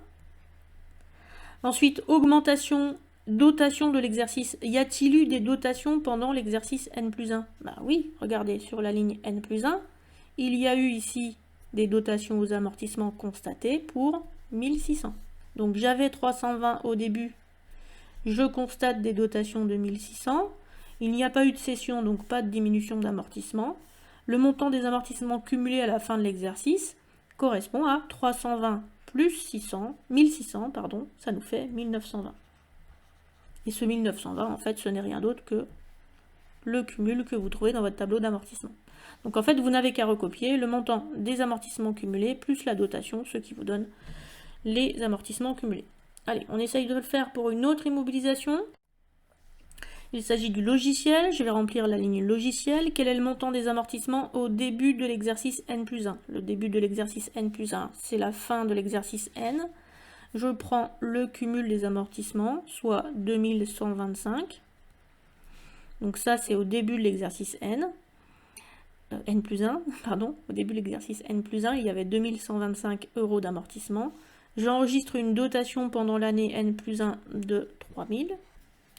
Ensuite, augmentation, dotation de l'exercice. Y a-t-il eu des dotations pendant l'exercice N+1? Bah oui, regardez, sur la ligne N+1, il y a eu ici des dotations aux amortissements constatées pour 1600. Donc j'avais 320 au début, je constate des dotations de 1600. Il n'y a pas eu de cession, donc pas de diminution d'amortissement. Le montant des amortissements cumulés à la fin de l'exercice correspond à 320 plus 600, 1600, pardon, ça nous fait 1920. Et ce 1920, en fait, ce n'est rien d'autre que le cumul que vous trouvez dans votre tableau d'amortissement. Donc en fait, vous n'avez qu'à recopier le montant des amortissements cumulés plus la dotation, ce qui vous donne les amortissements cumulés. Allez, on essaye de le faire pour une autre immobilisation. Il s'agit du logiciel, je vais remplir la ligne logiciel. Quel est le montant des amortissements au début de l'exercice N+1? Le début de l'exercice N+1, c'est la fin de l'exercice N. Je prends le cumul des amortissements, soit 2125. Donc ça, c'est au début de l'exercice N+1, pardon, au début de l'exercice N+1, il y avait 2125 € d'amortissement. J'enregistre une dotation pendant l'année N+1 de 3000.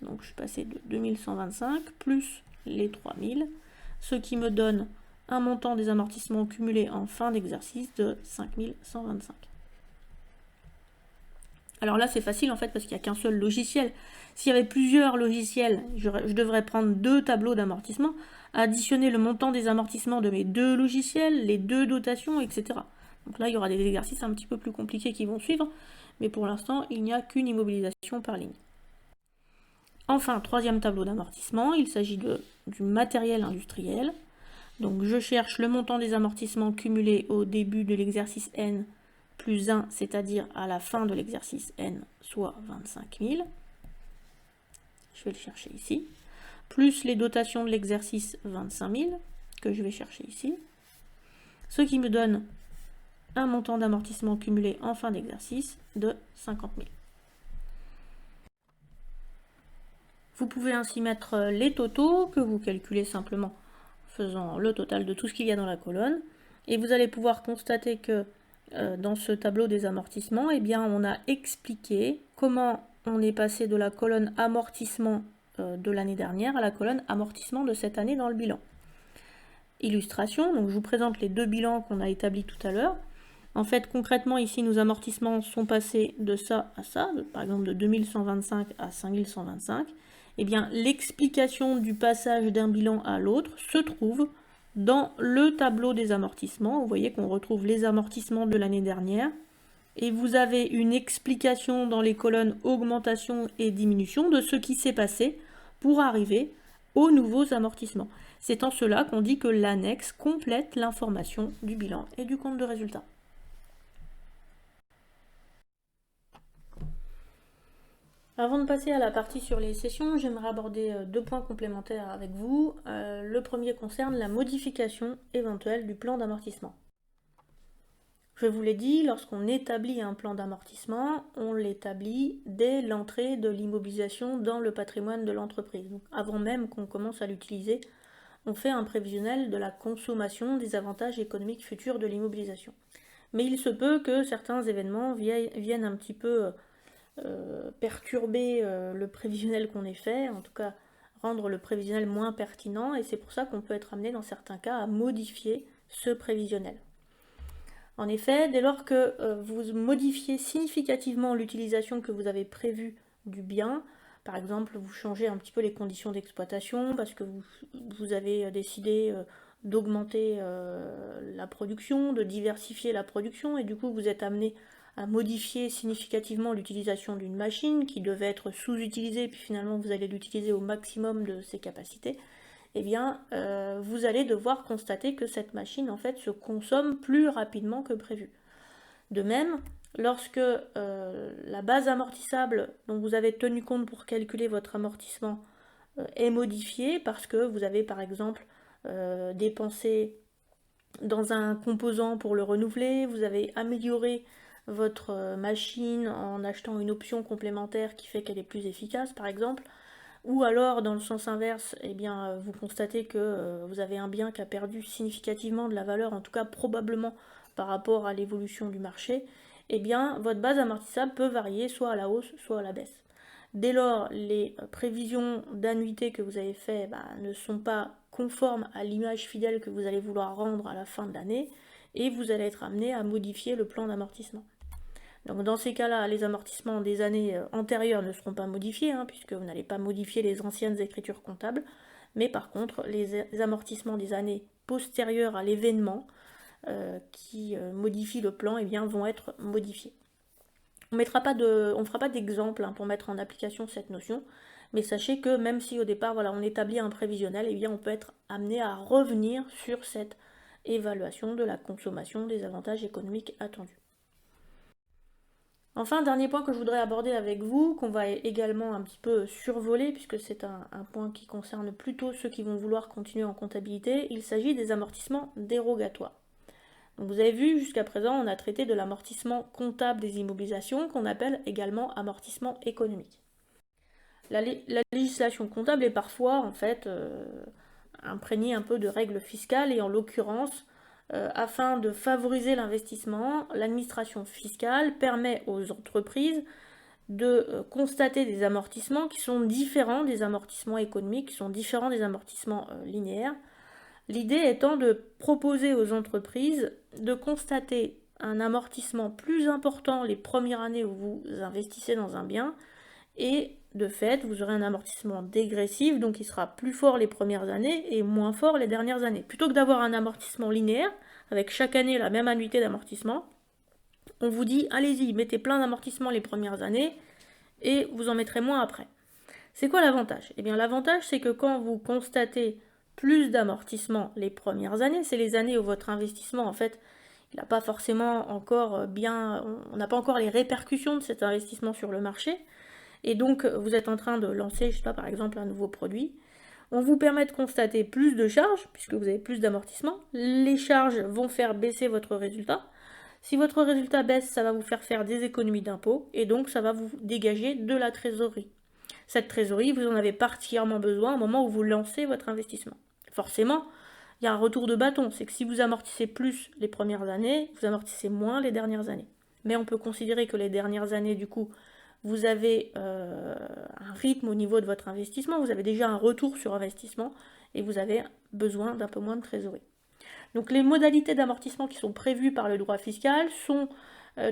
Donc je suis passé de 2125 plus les 3000, ce qui me donne un montant des amortissements cumulés en fin d'exercice de 5125. Alors là c'est facile en fait parce qu'il n'y a qu'un seul logiciel. S'il y avait plusieurs logiciels, je devrais prendre 2 tableaux d'amortissement, additionner le montant des amortissements de mes 2 logiciels, les 2 dotations, etc. Donc là il y aura des exercices un petit peu plus compliqués qui vont suivre, mais pour l'instant il n'y a qu'une immobilisation par ligne. Enfin, troisième tableau d'amortissement, il s'agit du matériel industriel. Donc je cherche le montant des amortissements cumulés au début de l'exercice N plus 1, c'est-à-dire à la fin de l'exercice N, soit 25 000. Je vais le chercher ici. Plus les dotations de l'exercice 25 000, que je vais chercher ici. Ce qui me donne un montant d'amortissement cumulé en fin d'exercice de 50 000. Vous pouvez ainsi mettre les totaux que vous calculez simplement en faisant le total de tout ce qu'il y a dans la colonne. Et vous allez pouvoir constater que dans ce tableau des amortissements, eh bien, on a expliqué comment on est passé de la colonne amortissement de l'année dernière à la colonne amortissement de cette année dans le bilan. Illustration, donc je vous présente les 2 bilans qu'on a établis tout à l'heure. En fait, concrètement, ici, nos amortissements sont passés de ça à ça, par exemple de 2125 à 5125. Eh bien, l'explication du passage d'un bilan à l'autre se trouve dans le tableau des amortissements. Vous voyez qu'on retrouve les amortissements de l'année dernière et vous avez une explication dans les colonnes augmentation et diminution de ce qui s'est passé pour arriver aux nouveaux amortissements. C'est en cela qu'on dit que l'annexe complète l'information du bilan et du compte de résultat. Avant de passer à la partie sur les sessions, j'aimerais aborder deux points complémentaires avec vous. Le premier concerne la modification éventuelle du plan d'amortissement. Je vous l'ai dit, lorsqu'on établit un plan d'amortissement, on l'établit dès l'entrée de l'immobilisation dans le patrimoine de l'entreprise. Donc avant même qu'on commence à l'utiliser, on fait un prévisionnel de la consommation des avantages économiques futurs de l'immobilisation. Mais il se peut que certains événements viennent un petit peu perturber le prévisionnel qu'on ait fait, en tout cas rendre le prévisionnel moins pertinent, et c'est pour ça qu'on peut être amené dans certains cas à modifier ce prévisionnel. En effet, dès lors que vous modifiez significativement l'utilisation que vous avez prévue du bien, par exemple vous changez un petit peu les conditions d'exploitation parce que vous avez décidé d'augmenter la production, de diversifier la production, et du coup vous êtes amené à modifier significativement l'utilisation d'une machine qui devait être sous-utilisée, puis finalement vous allez l'utiliser au maximum de ses capacités, eh bien, vous allez devoir constater que cette machine, en fait, se consomme plus rapidement que prévu. De même, lorsque la base amortissable dont vous avez tenu compte pour calculer votre amortissement est modifiée parce que vous avez, par exemple, dépensé dans un composant pour le renouveler, vous avez amélioré votre machine en achetant une option complémentaire qui fait qu'elle est plus efficace, par exemple, ou alors dans le sens inverse, eh bien, vous constatez que vous avez un bien qui a perdu significativement de la valeur, en tout cas probablement par rapport à l'évolution du marché, eh bien votre base amortissable peut varier soit à la hausse, soit à la baisse. Dès lors, les prévisions d'annuité que vous avez faites ne sont pas conformes à l'image fidèle que vous allez vouloir rendre à la fin de l'année, et vous allez être amené à modifier le plan d'amortissement. Donc dans ces cas-là, les amortissements des années antérieures ne seront pas modifiés, puisque vous n'allez pas modifier les anciennes écritures comptables, mais par contre, les amortissements des années postérieures à l'événement qui modifient le plan, eh bien, vont être modifiés. On ne fera pas d'exemple pour mettre en application cette notion, mais sachez que même si au départ on établit un prévisionnel, eh bien, on peut être amené à revenir sur cette évaluation de la consommation des avantages économiques attendus. Enfin, dernier point que je voudrais aborder avec vous, qu'on va également un petit peu survoler, puisque c'est un point qui concerne plutôt ceux qui vont vouloir continuer en comptabilité, il s'agit des amortissements dérogatoires. Donc vous avez vu, jusqu'à présent, on a traité de l'amortissement comptable des immobilisations, qu'on appelle également amortissement économique. La législation comptable est parfois, en fait, imprégnée un peu de règles fiscales, et en l'occurrence, afin de favoriser l'investissement, l'administration fiscale permet aux entreprises de constater des amortissements qui sont différents des amortissements économiques, qui sont différents des amortissements linéaires. L'idée étant de proposer aux entreprises de constater un amortissement plus important les premières années où vous investissez dans un bien, et de fait, vous aurez un amortissement dégressif, donc il sera plus fort les premières années et moins fort les dernières années. Plutôt que d'avoir un amortissement linéaire, avec chaque année la même annuité d'amortissement, on vous dit, allez-y, mettez plein d'amortissements les premières années, et vous en mettrez moins après. C'est quoi l'avantage? Eh bien, l'avantage, c'est que quand vous constatez plus d'amortissement les premières années, c'est les années où votre investissement, en fait, il n'a pas forcément encore on n'a pas encore les répercussions de cet investissement sur le marché, et donc vous êtes en train de lancer, je sais pas, par exemple, un nouveau produit. On vous permet de constater plus de charges, puisque vous avez plus d'amortissement. Les charges vont faire baisser votre résultat. Si votre résultat baisse, ça va vous faire des économies d'impôts, et donc ça va vous dégager de la trésorerie. Cette trésorerie, vous en avez particulièrement besoin au moment où vous lancez votre investissement. Forcément, il y a un retour de bâton, c'est que si vous amortissez plus les premières années, vous amortissez moins les dernières années. Mais on peut considérer que les dernières années, du coup, vous avez un rythme au niveau de votre investissement, vous avez déjà un retour sur investissement, et vous avez besoin d'un peu moins de trésorerie. Donc les modalités d'amortissement qui sont prévues par le droit fiscal sont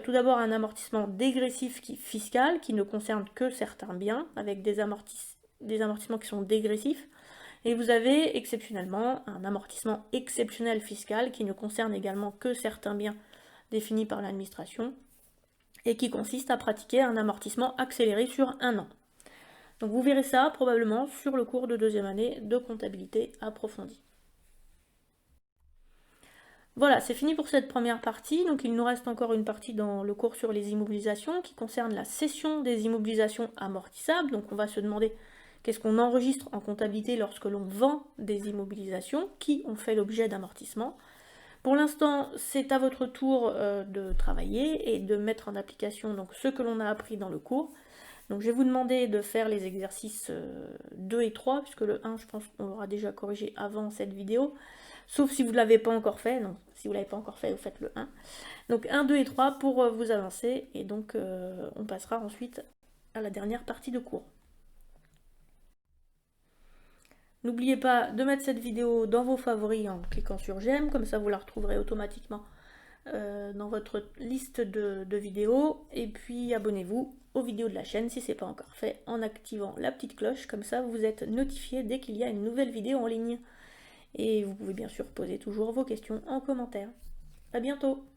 tout d'abord un amortissement dégressif fiscal qui ne concerne que certains biens, avec des amortissements qui sont dégressifs. Et vous avez exceptionnellement un amortissement exceptionnel fiscal qui ne concerne également que certains biens définis par l'administration. et qui consiste à pratiquer un amortissement accéléré sur 1 an. Donc vous verrez ça probablement sur le cours de deuxième année de comptabilité approfondie. Voilà, c'est fini pour cette première partie. Donc il nous reste encore une partie dans le cours sur les immobilisations qui concerne la cession des immobilisations amortissables. Donc on va se demander qu'est-ce qu'on enregistre en comptabilité lorsque l'on vend des immobilisations qui ont fait l'objet d'amortissement. Pour l'instant, c'est à votre tour de travailler et de mettre en application donc, ce que l'on a appris dans le cours. Donc je vais vous demander de faire les exercices 2 et 3, puisque le 1, je pense qu'on l'aura déjà corrigé avant cette vidéo. Sauf si vous ne l'avez pas encore fait. Non, si vous ne l'avez pas encore fait, vous faites le 1. Donc 1, 2 et 3 pour vous avancer. Et donc on passera ensuite à la dernière partie de cours. N'oubliez pas de mettre cette vidéo dans vos favoris en cliquant sur j'aime. Comme ça, vous la retrouverez automatiquement dans votre liste de vidéos. Et puis abonnez-vous aux vidéos de la chaîne si ce n'est pas encore fait en activant la petite cloche. Comme ça, vous êtes notifié dès qu'il y a une nouvelle vidéo en ligne. Et vous pouvez bien sûr poser toujours vos questions en commentaire. À bientôt!